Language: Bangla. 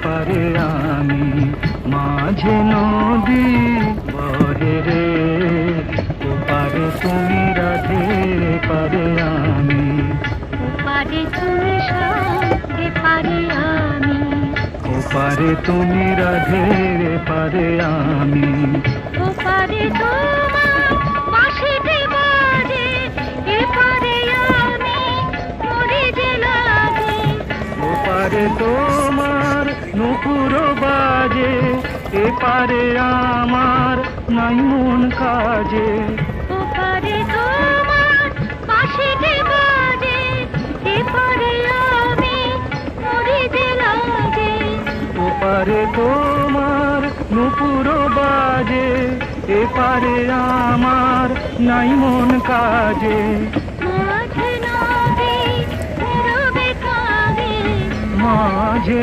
পারে আমি, মাঝে নদী বহে রে, ওপারে তুমি রাধে পারে আমি, ওপারে তুমি সাধে পারে আমি, ওপারে তুমি রাধে পারে আমি, ওপারে তোমার বাঁশিতে বাজে, এপারে আমি মরে যে লাগে। ওপারে তোমার নুপুর বাজে, এপারে আমার নাই মন কাজে, ওপারে তোমার বাঁশিতে বাজে, এপারে আমি মরে যে লাগে। ওপারে তোমার নুপুর বাজে, এপারে আমার নাই মন কাজে, মাঝে নদী নীরবে কাঁদে, মাঝে